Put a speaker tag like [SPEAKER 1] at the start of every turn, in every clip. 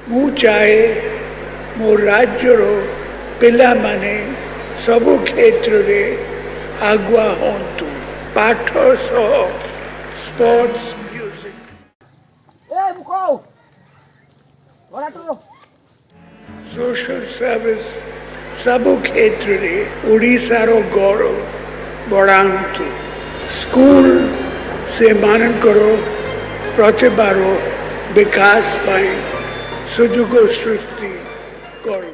[SPEAKER 1] ମୁଁ ଚାହେ ମୋ ରାଜ୍ୟର ପିଲାମାନେ ସବୁ କ୍ଷେତ୍ରରେ ଆଗୁଆ ହୁଅନ୍ତୁ, ପାଠ ସହ ସ୍ପୋର୍ଟସ୍, ମ୍ୟୁଜିକ୍, ସୋସିଆଲ ସର୍ଭିସ୍ ସବୁ କ୍ଷେତ୍ରରେ ଓଡ଼ିଶାର ଗୌରବ ବଢ଼ାନ୍ତୁ। ସ୍କୁଲ ସେମାନଙ୍କର ପ୍ରତିଭାର ବିକାଶ ପାଇଁ ସୁଯୋଗ ସୃଷ୍ଟି କରୁ।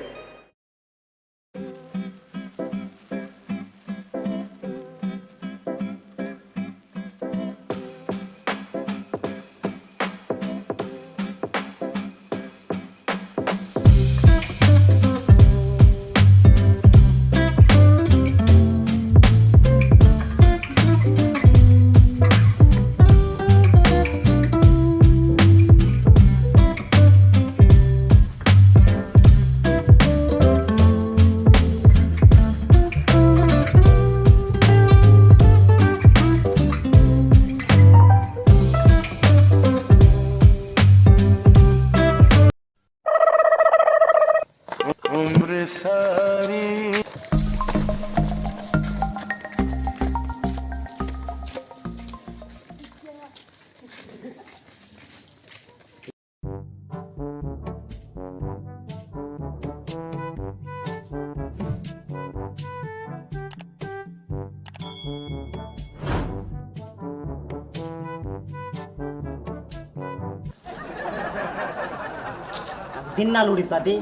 [SPEAKER 2] दिन्नाल उडीत पाते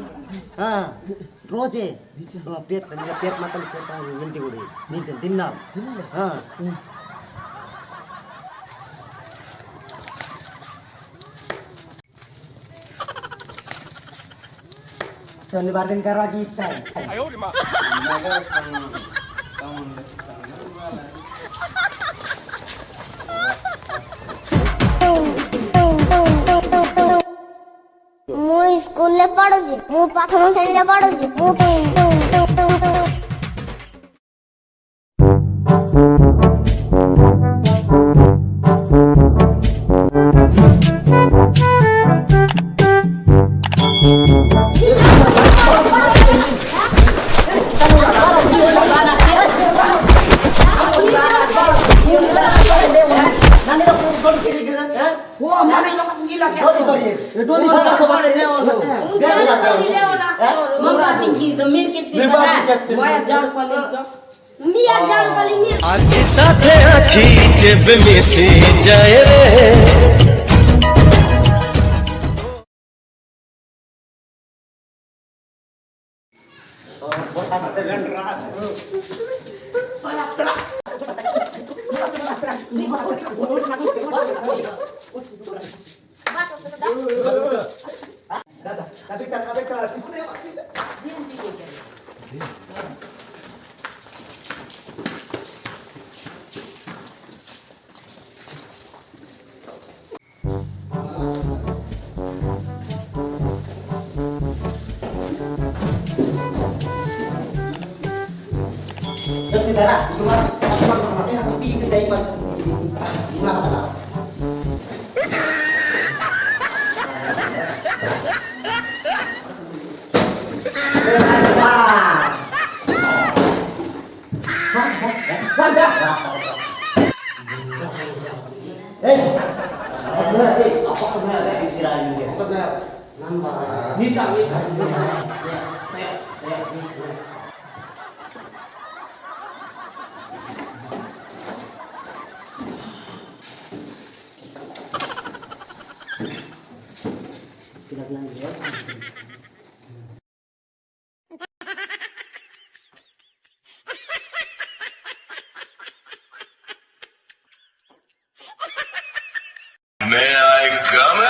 [SPEAKER 2] हां रोज आहे पेट पेट मात्र विनती उडी निचे दिन्नाल हां शनिवार दिन करवा की इच्छा है
[SPEAKER 3] स्कूल पढ़ुची मु प्रथम श्रेणी पढ़ुची
[SPEAKER 4] आज साथे आखी जेब में से जाए रे May I come in?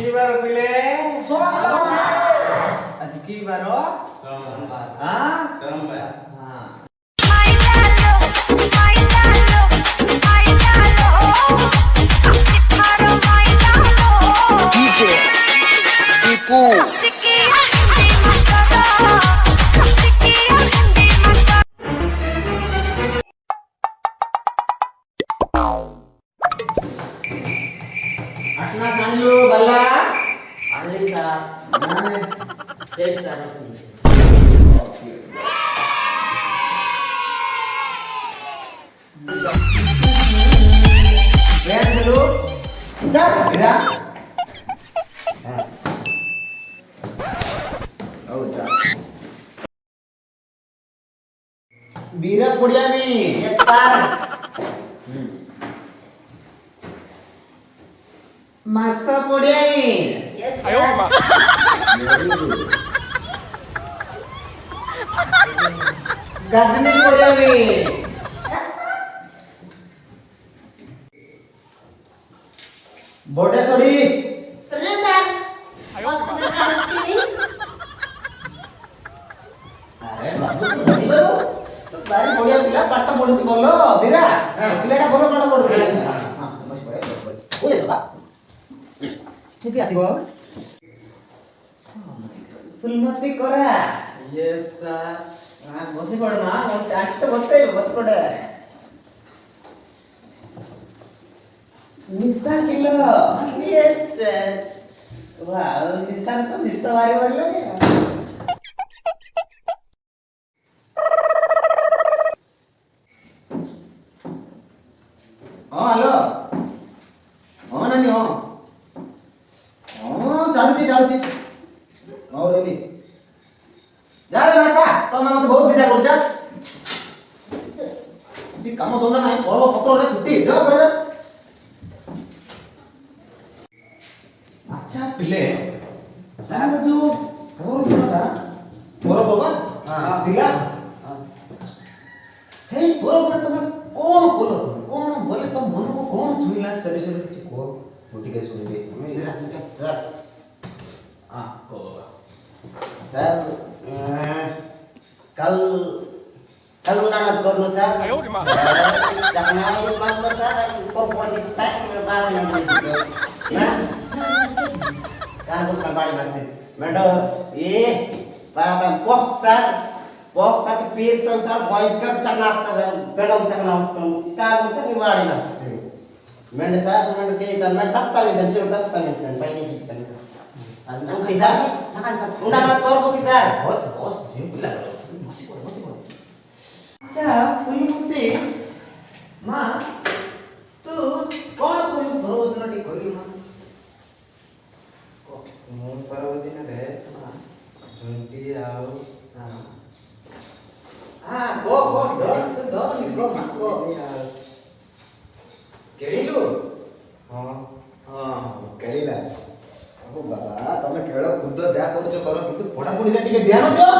[SPEAKER 5] की बार पिले आज की बार हाँ सोमवार
[SPEAKER 6] DJ Lipun.
[SPEAKER 5] आठना सांडलो बल्ला
[SPEAKER 2] आणली सर सेट सर
[SPEAKER 5] वेट दलो चल मेरा ओ जा बीरा पुड़िया में
[SPEAKER 2] यस सर
[SPEAKER 5] masa पुड़िया में
[SPEAKER 2] यस सर
[SPEAKER 5] गजनी पुड़िया में बोटे सोड़ी
[SPEAKER 3] प्रेजेंट सर वक्त दरकार होती नहीं
[SPEAKER 5] अरे बाबू तू नहीं बाबू तो बारी बढ़िया पिला पाठ पढ़ुची बोलो बीरा पिलाटा बोलो पाठ पढ़ुची हां बस ओए बाबा ठीक आसीबो फुलमती करा यस सर हां बसी पड़ ना और चाट तो बते बस पड़े मिसा किलो यस सर वाह मिसा तो मिसा वारी पड़ला ने हाँ हेलो हाँ नानी हाँ हाँ चालुची चालुची हाँ रेडी जा रे मासा तो मैं मत बहुत बिजार करजा जी काम दोना नहीं पर्व पत्र रे छुट्टी जा कर अच्छा पिले तार जो पर्व दोना पर्व बाबा हां दिला सही पर्व पर तुम कौन कोलो कौन बोले तो मन को कौन छुईला सरे सरे किछ को गोटी के सुनबे मेरा तुमका सर आ को
[SPEAKER 2] सर कल कल उन्हाळ्यात करलो सर चांगला इस बात पर सर कोर्पोरेट टैक्स में बात नहीं kan bukan balik lagi mendo pada pok sar pok tapi pitung sar boyker caknak ta bedong caknak kan bukan ni balik lah mendo sar mendo ke tan men tak tahu dan sur tak tahu dan paini kita anu kisah nakan undangan korbo kisah bos sih bilang masih boleh acha punya bukti ma tu कौन कोई भरोसा नहीं कोई मां
[SPEAKER 7] ମୁଁ ପରବ ଦିନରେ ଝୁଣ୍ଟି ଆଉ
[SPEAKER 5] go go କେଳିଲୁ
[SPEAKER 7] ହଁ
[SPEAKER 5] କେଳିଲା ଓ ବାବା ତମେ ଖେଳ କୁଦ ଯାହା କରୁଛ କର କିନ୍ତୁ ପଢାପଢିରେ ଟିକେ ଧ୍ୟାନ ଦିଅ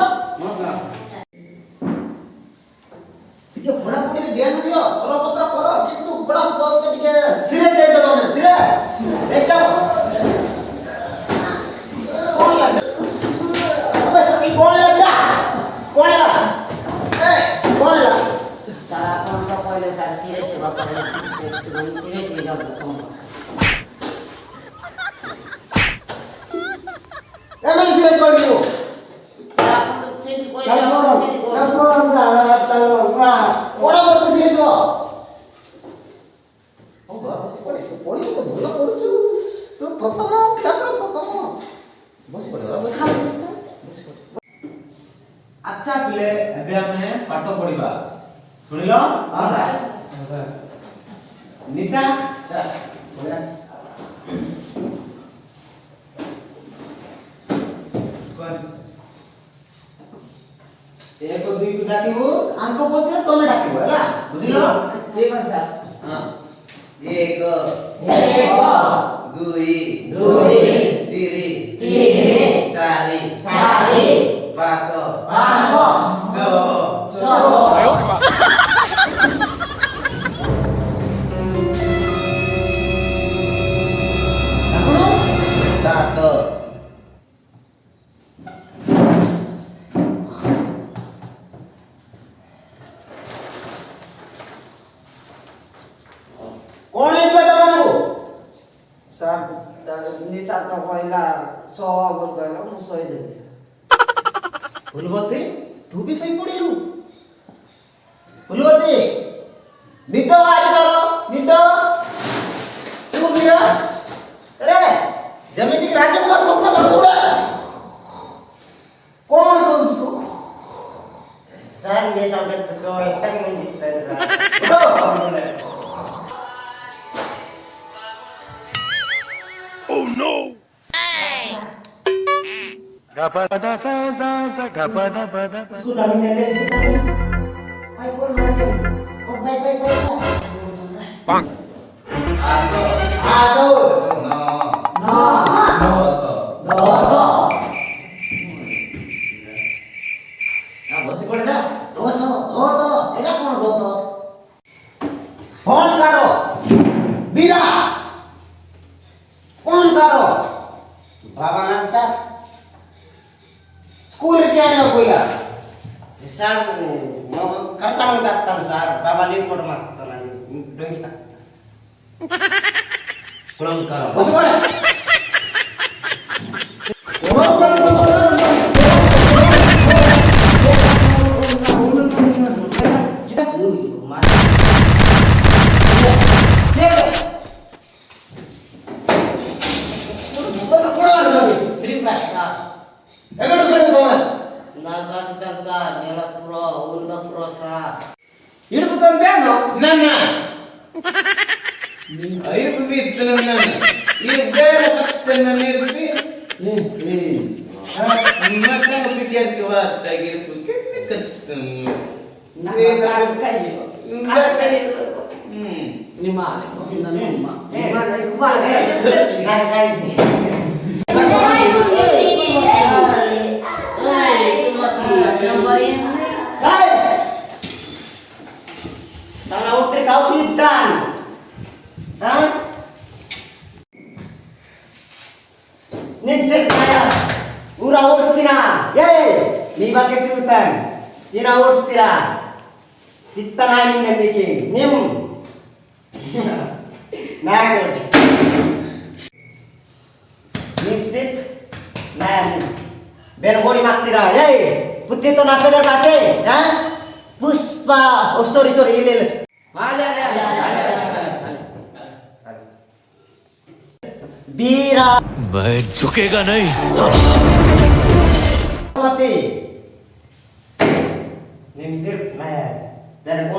[SPEAKER 5] ଟିକେ ପଢାପଢିରେ ଧ୍ୟାନ ଦିଅ ପତ୍ର କର କିନ୍ତୁ ପଢାପଢିରେ ଟିକେ ସିରିୟସ୍ ହେଇଯାଅ ତମେ ସିରିୟସ୍ ଏକ୍ସାମ अच्छा पिले एबे हमें पाठ पढ़िबा सुनिलो हां सर निशा सर बोला एक दुई को डाकिबो अंक पछे तमे डाकिबो हला बुझिलो ठीक है सर हां एक दुई तीन चारि पाँच
[SPEAKER 2] निशा तो कहला 100 बोल कहला मु सही देबी
[SPEAKER 5] फुलवती तू भी सही पड़िलु फुलवती निद आज करो निद तू मीरा अरे जमीन की राजकुमार स्वप्न देखुड़ा कौन सोच तू
[SPEAKER 2] सर ये सब तो सो तक नहीं जीतता
[SPEAKER 1] Oh no!
[SPEAKER 2] sudah minta sudah ayo kau mati kau baik
[SPEAKER 1] Bang!
[SPEAKER 2] aduh
[SPEAKER 5] no
[SPEAKER 2] no
[SPEAKER 5] no
[SPEAKER 2] no
[SPEAKER 5] ना बसी पड़ जा
[SPEAKER 2] dosa dosa ini kau dosa
[SPEAKER 5] phone करो बीरा फोन करो
[SPEAKER 2] बाबा नाथ सर
[SPEAKER 5] स्कूल क्या है कोई का
[SPEAKER 2] sir mau kasang datang sar बाबा Lipun mat nanti demi tak
[SPEAKER 5] phone करो बस पड़
[SPEAKER 2] hidup bukan piano
[SPEAKER 5] nana air kubi tenang ini gaya pasti nana kubi masa pikir kuat lagi kubi kesem
[SPEAKER 2] lima kali tanah utri kau pitan hah nitsir kaya ura urtina ye liba kesutan ira urtira titanain dan bikin nim naik nipsip naik benbori maktira ye putih to napeder bate ha puspa oh sorry ile ada bira
[SPEAKER 4] मैं झुकेगा नहीं साला
[SPEAKER 2] mati nimsir naik dan